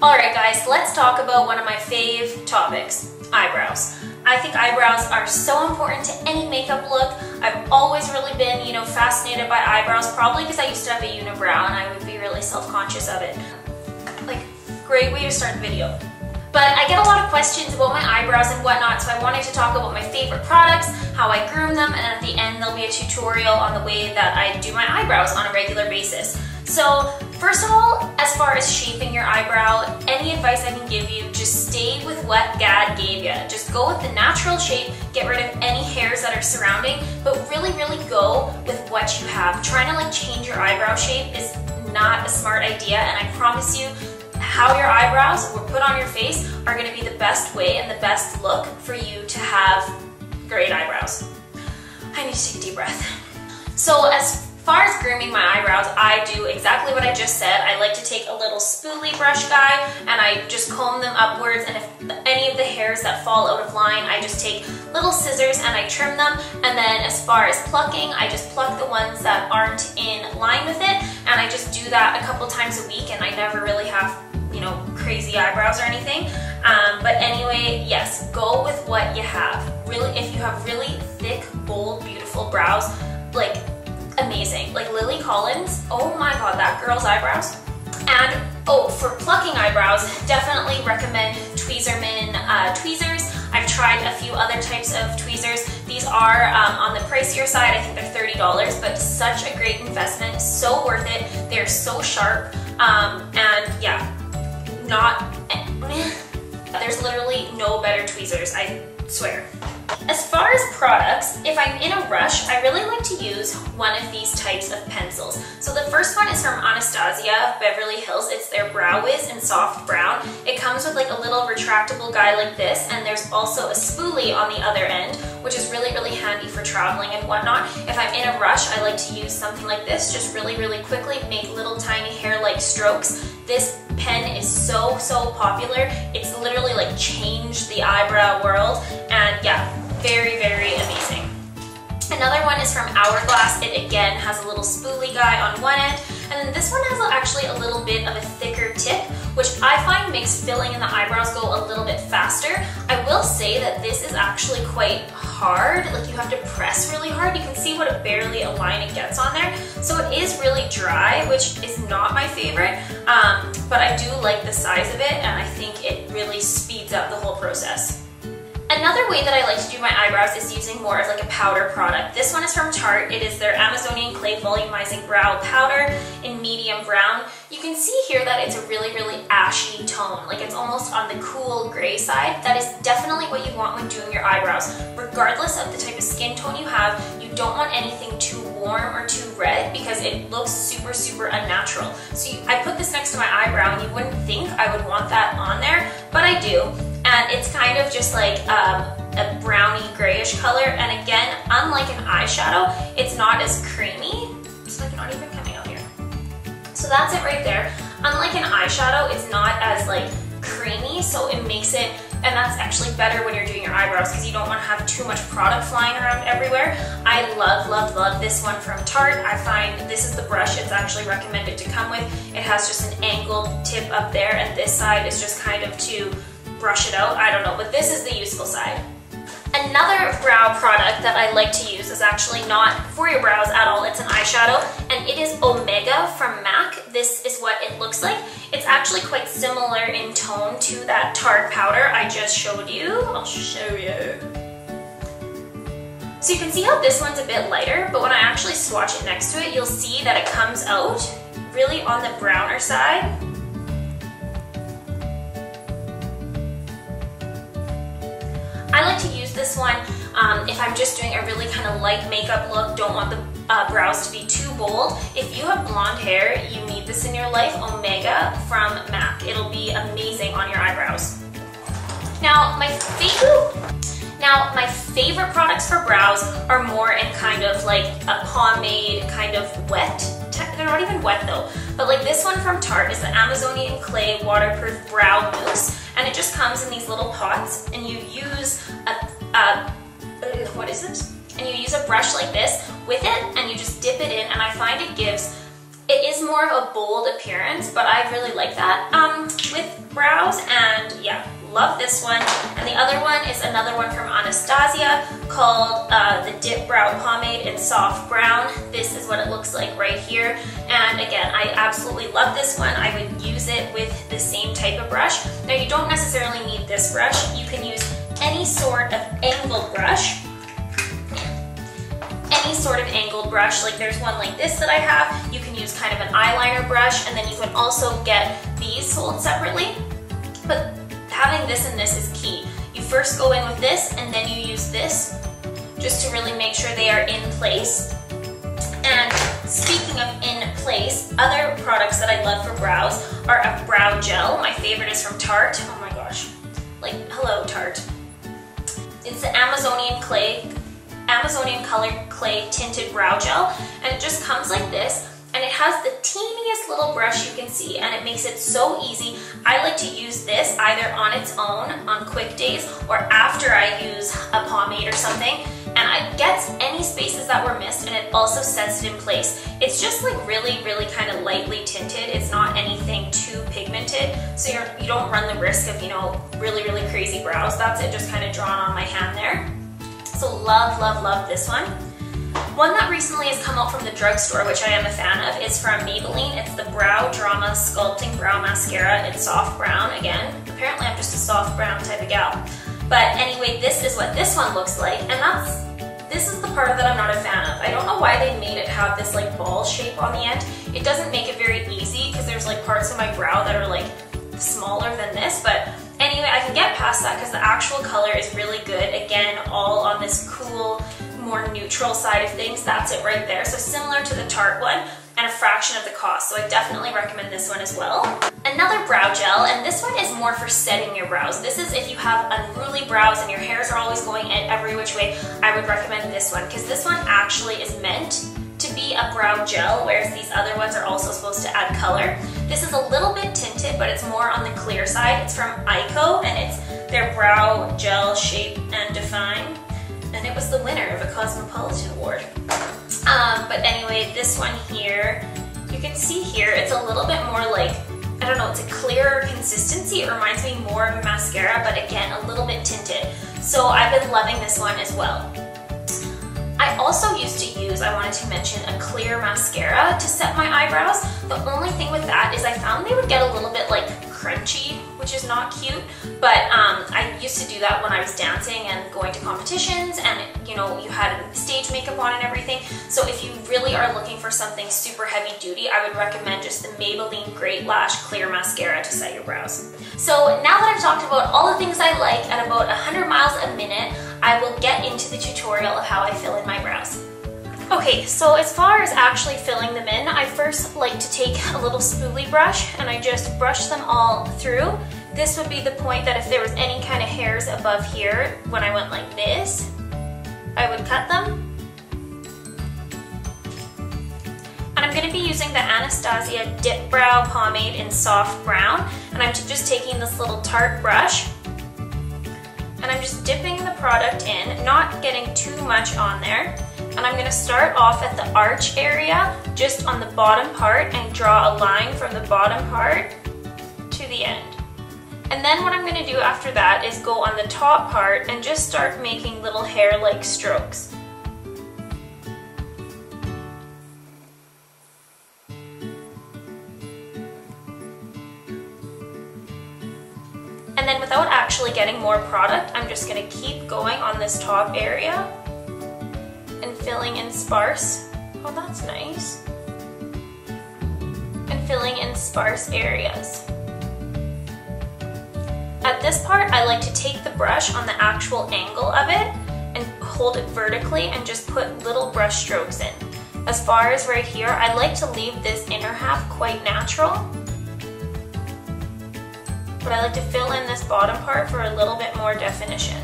Alright guys, let's talk about one of my fave topics, eyebrows. I think eyebrows are so important to any makeup look. I've always really been, fascinated by eyebrows, probably because I used to have a unibrow and I would be really self-conscious of it. Like, great way to start the video. But I get a lot of questions about my eyebrows and whatnot, so I wanted to talk about my favorite products, how I groom them, and at the end there'll be a tutorial on the way that I do my eyebrows on a regular basis. So first of all, as far as shaping your eyebrow, any advice I can give you, just stay with what Dad gave you. Just go with the natural shape, get rid of any hairs that are surrounding, but really go with what you have. Trying to change your eyebrow shape is not a smart idea, and I promise you, how your eyebrows were put on your face are going to be the best way and the best look for you to have great eyebrows. I need to take a deep breath. So as far as grooming my eyebrows, I do exactly what I just said. I like to take a little spoolie brush guy and I just comb them upwards, and if any of the hairs that fall out of line, I just take little scissors and I trim them. And then as far as plucking, I just pluck the ones that aren't in line with it, and I just do that a couple times a week, and I never really have crazy eyebrows or anything. But anyway, yes, go with what you have. Really, if you have really thick, bold, beautiful brows, amazing. Like Lily Collins, oh my god, that girl's eyebrows. And for plucking eyebrows, definitely recommend Tweezerman tweezers. I've tried a few other types of tweezers. These are on the pricier side. I think they're $30, but such a great investment, so worth it. They're so sharp, and yeah, there's literally no better tweezers, I swear. As far as products, if I'm in a rush, I really like to use one of these types of pencils. So the first one is from Anastasia, Beverly Hills. It's their Brow Whiz in soft brown. It comes with a little retractable guy like this, and there's also a spoolie on the other end, which is really handy for traveling and whatnot. If I'm in a rush, I like to use something like this, just really quickly make little tiny hair-like strokes. This pen is so popular. It's literally changed the eyebrow world, and yeah, very amazing. Another one is from Hourglass. It again has a little spoolie guy on one end, and then this one has actually a little bit of a thicker tip, which I find makes filling in the eyebrows go a little bit faster. I will say that this is actually quite hard. You have to press really hard. You can see what barely a line it gets on there. So it is really dry, which is not my favorite, but I do like the size of it, and I think it really speeds up the whole process. Another way that I like to do my eyebrows is using more of a powder product. This one is from Tarte. It is their Amazonian Clay Volumizing Brow Powder in medium brown. You can see here that it's a really ashy tone. It's almost on the cool gray side. That is definitely what you want when doing your eyebrows. Regardless of the type of skin tone you have, you don't want anything too warm or too red because it looks super unnatural. So I put this next to my eyebrow, and you wouldn't think I would want that on there, but I do. And it's kind of just a browny grayish color, and again, unlike an eyeshadow, it's not as creamy. It's not even coming out here. So that's it right there. Unlike an eyeshadow, it's not as creamy, so it makes it, and that's actually better when you're doing your eyebrows because you don't want to have too much product flying around everywhere. I love this one from Tarte. I find this is the brush it's actually recommended to come with. It has just an angled tip up there, and this side is just kind of to brush it out. I don't know, but this is the useful side. Another brow product that I like to use is actually not for your brows at all. It's an eyeshadow, and it is Omega from MAC. This is what it looks like. It's actually quite similar in tone to that Tarte powder I just showed you. I'll show you. So you can see how this one's a bit lighter, but when I actually swatch it next to it, you'll see that it comes out really on the browner side. I like to use this one if I'm just doing a really light makeup look, don't want the brows to be too bold. If you have blonde hair, you need this in your life. Omega from MAC. It'll be amazing on your eyebrows. Now my favorite products for brows are more in a pomade kind of wet. They're not even wet though, but this one from Tarte is the Amazonian Clay Waterproof Brow Mousse, and it just comes in these little pots, and you use what is this? And you use a brush like this with it, and you just dip it in, and I find it is more of a bold appearance, but I really like that. With eyebrows, and yeah, love this one. And the other one is another one from Anastasia called the Dip Brow Pomade in Soft Brown. This is what it looks like right here. And again, I absolutely love this one. I would use it with the same type of brush. Now you don't necessarily need this brush. You can use any sort of angled brush. Any sort of angled brush, like there's one like this that I have. You can use kind of an eyeliner brush, and then you can also get these sold separately. But having this and this is key. You first go in with this, and then you use this just to really make sure they are in place. And speaking of in place, other products that I love for brows are a brow gel. My favorite is from Tarte. Oh my gosh, like hello Tarte. It's the Amazonian Colored Clay Tinted Brow Gel, and it just comes like this, and it has the teeniest little brush you can see, and it makes it so easy. I like to use this either on its own on quick days or after I use a pomade or something, and it gets any spaces that were missed, and it also sets it in place. It's just like really kind of lightly tinted. It's not anything too pigmented, so you don't run the risk of, you know, really crazy brows. That's it, just kind of drawn on my hand there. So love this one. One that recently has come out from the drugstore, which I am a fan of, is from Maybelline. It's the Brow Drama Sculpting Brow Mascara in Soft Brown. Again, apparently I'm just a soft brown type of gal. But anyway, this is what this one looks like, and this is the part that I'm not a fan of. I don't know why they made it have this like ball shape on the end. It doesn't make it very easy, because there's like parts of my brow that are like smaller than this, but anyway, I can get past that because the actual color is really good. Again, all on this cool, more neutral side of things. That's it right there. So similar to the Tarte one, and a fraction of the cost. So I definitely recommend this one as well. Another brow gel, and this one is more for setting your brows. This is if you have unruly brows and your hairs are always going in every which way, I would recommend this one, because this one actually is meant to be a brow gel, whereas these other ones are also supposed to add color. This is a little bit tinted, but it's more on the clear side. It's from Eyeko, and it's their Brow Gel Shape and Define, and it was the winner of a Cosmopolitan Award. But anyway, this one here, you can see here, it's a little bit more like, I don't know, it's a clearer consistency. It reminds me more of a mascara, but again, a little bit tinted. So I've been loving this one as well. I also used to use, I wanted to mention, a clear mascara to set my eyebrows. The only thing with that is I found they would get a little bit like crunchy, which is not cute, but I used to do that when I was dancing and going to competitions, and you know, you had stage makeup on and everything. So if you really are looking for something super heavy duty, I would recommend just the Maybelline Great Lash Clear Mascara to set your brows. So now that I've talked about all the things I like at about 100 miles a minute, I will get into the tutorial of how I fill in my brows. Okay, so as far as actually filling them in, I first like to take a little spoolie brush and I just brush them all through. This would be the point that if there was any kind of hairs above here, when I went like this, I would cut them. And I'm going to be using the Anastasia Dip Brow Pomade in Soft Brown, and I'm just taking this little Tarte brush, and I'm just dipping the product in, not getting too much on there. And I'm going to start off at the arch area, just on the bottom part, and draw a line from the bottom part to the end. And then what I'm going to do after that is go on the top part and just start making little hair-like strokes. And then without actually getting more product, I'm just going to keep going on this top area and filling in sparse. Oh, that's nice. And filling in sparse areas. At this part, I like to take the brush on the actual angle of it and hold it vertically and just put little brush strokes in. As far as right here, I like to leave this inner half quite natural, but I like to fill in this bottom part for a little bit more definition.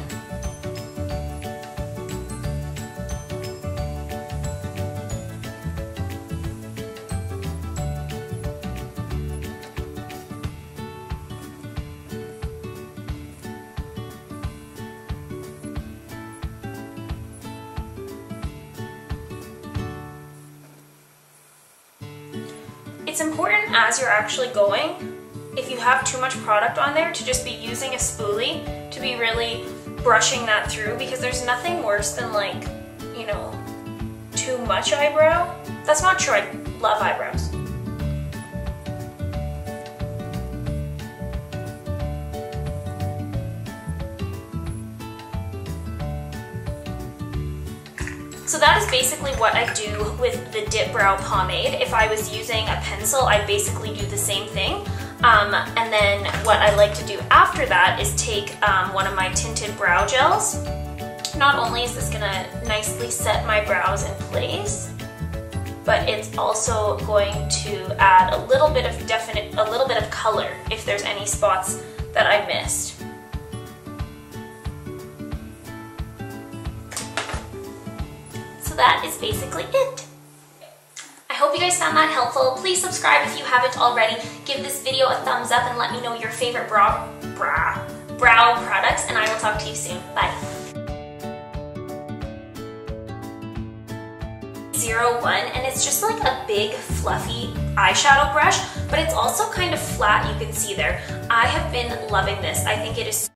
It's important as you're actually going, if you you have too much product on there, to just be using a spoolie to be really brushing that through, because there's nothing worse than like, you know, too much eyebrow. That's not true, I love eyebrows. So that is basically what I do with the Dip Brow Pomade. If I was using a pencil, I basically do the same thing. And then what I like to do after that is take one of my tinted brow gels. Not only is this gonna nicely set my brows in place, but it's also going to add a little bit of color if there's any spots that I missed. That is basically it. I hope you guys found that helpful. Please subscribe if you haven't already. Give this video a thumbs up and let me know your favorite brow products, and I will talk to you soon. Bye. 01, and it's just like a big fluffy eyeshadow brush, but it's also kind of flat, you can see there. I have been loving this. I think it is